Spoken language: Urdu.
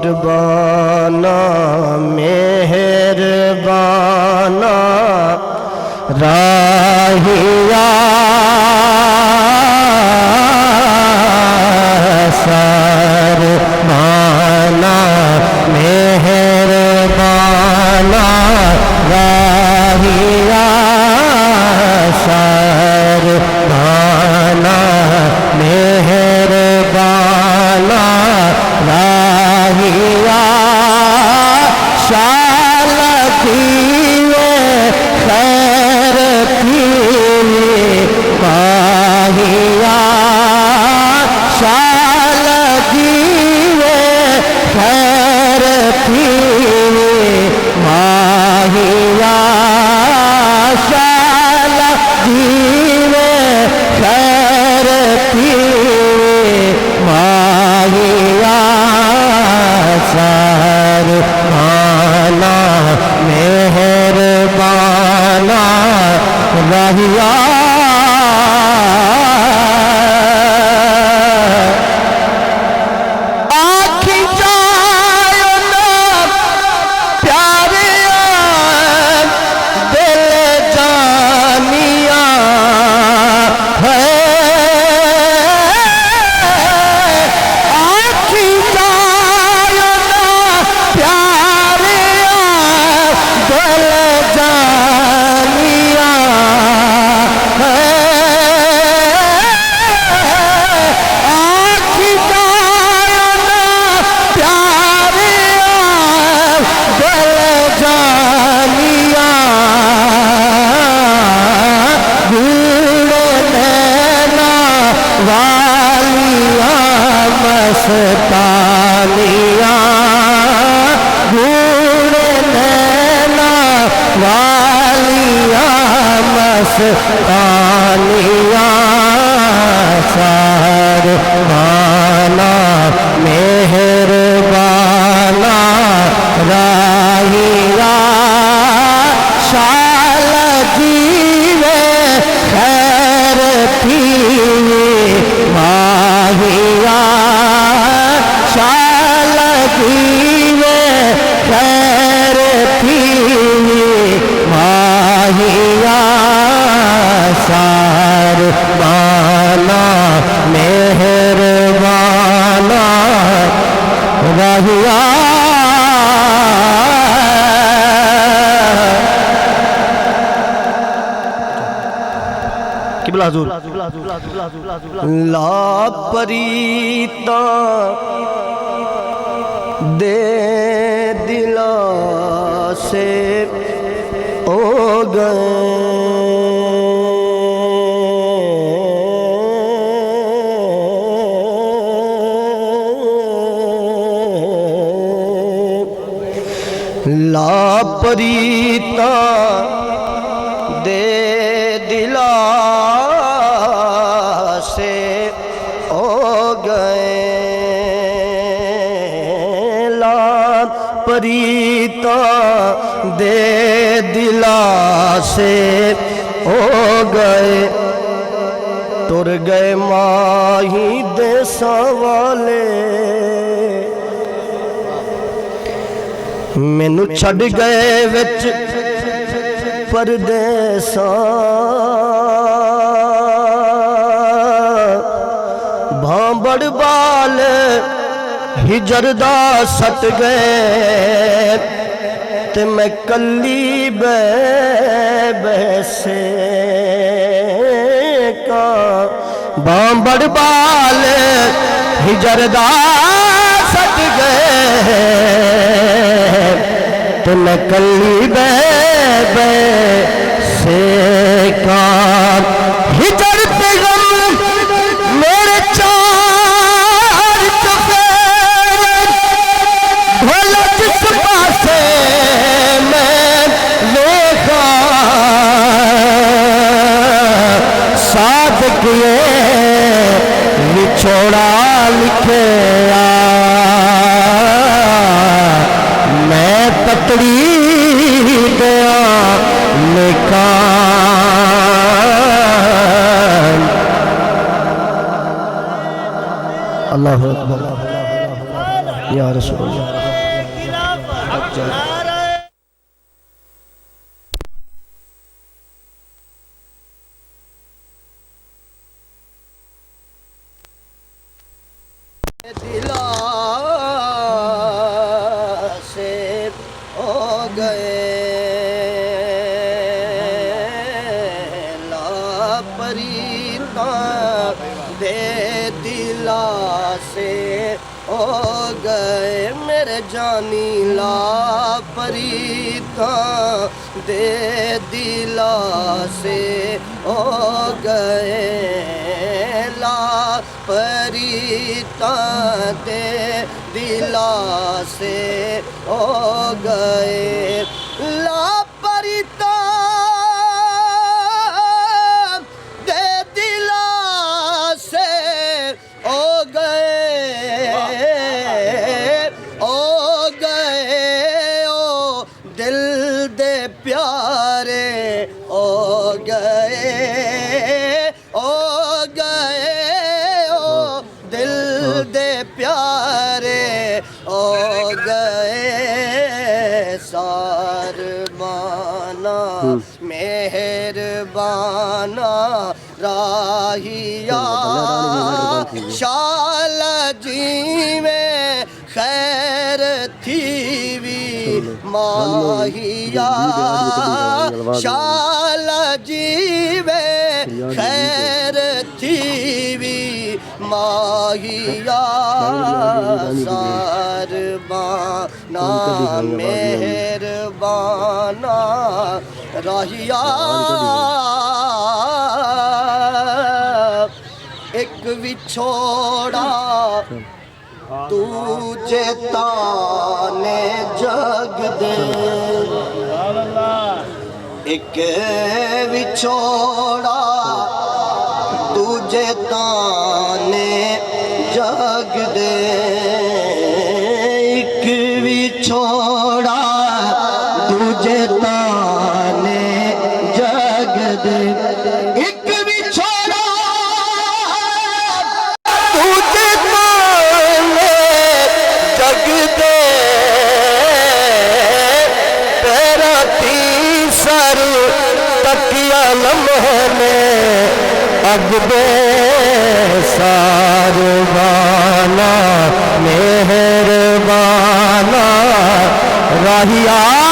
مہربانا مہربانا راہیا سرمانا مہربانا راہیا سرمانا مہربانا راہیا شال کیے خیر کیے ماہیا شال کیے خیر کیے ماہیا شال کیے خیر کیے ماہیا سرمانا مہربانا راہیا آنکھی جائے نا پیاریا دل جانیا ہے آنکھی جائے نا پیاریا دل جانیا ہے آنکھی جائے نا پیاریا دل جانیا گل نینا والیاں مستانیاں گل نینا والیاں مستانیاں سرمانا مہربانا راہیا شال جیوے خیر پیوے ماہیا شال جیوے خیر پیوے ماہیا سرمانا مہربانا راہیا قبلہ حضور لا پریتا دے دلا سے ہو گئے لا پریتا دے دلا سے ہو گئے لا پریتا دے دلا سے ہو گئے ٹر گئے ماہی دے سوالے مینو چھڈ گئے وچ پردیساں بھانبڑ بال ہجر دا سٹ گئے تے میں کلی بے بیسے کا بھانبڑ بال ہجر دا سٹ گئے تو میں کلی بے سے کام ہجر پہ غم میرے چار چفیر بھولا جس پاسے میں دیکھا صادق یہ وچھوڑا لکھے میں پتڑی دیا نکاح یا رسول اللہ دلا سے ہو گئے لاپریتا دے دلا سے ہو گئے میرے جانی لاپریتا دے دلا سے ہو گئے لاپریتا دے دلا سے ہو گئے لاپریتا دے دلا سے ہو گئے او دل دے پیارے ہو گئے دل دے پیارے ہو گئے ساربانا مہربانا راہیا شال جی میں خیر تھی وی ماہیا شال جی میں خیر تھی وی ماہیا ساربانا مہربانا راہیا ایک وچھوڑا تجھے تانے جگ دے ایک وچھوڑا تجھے تانے جگ دے ایک وچھوڑا تجھے تانے جگ دے ایک وچھوڑا تجھے تانے جگ دے تیرا تیسر تکیا لمحے میں اب دے ساربانا مہربانا راہیا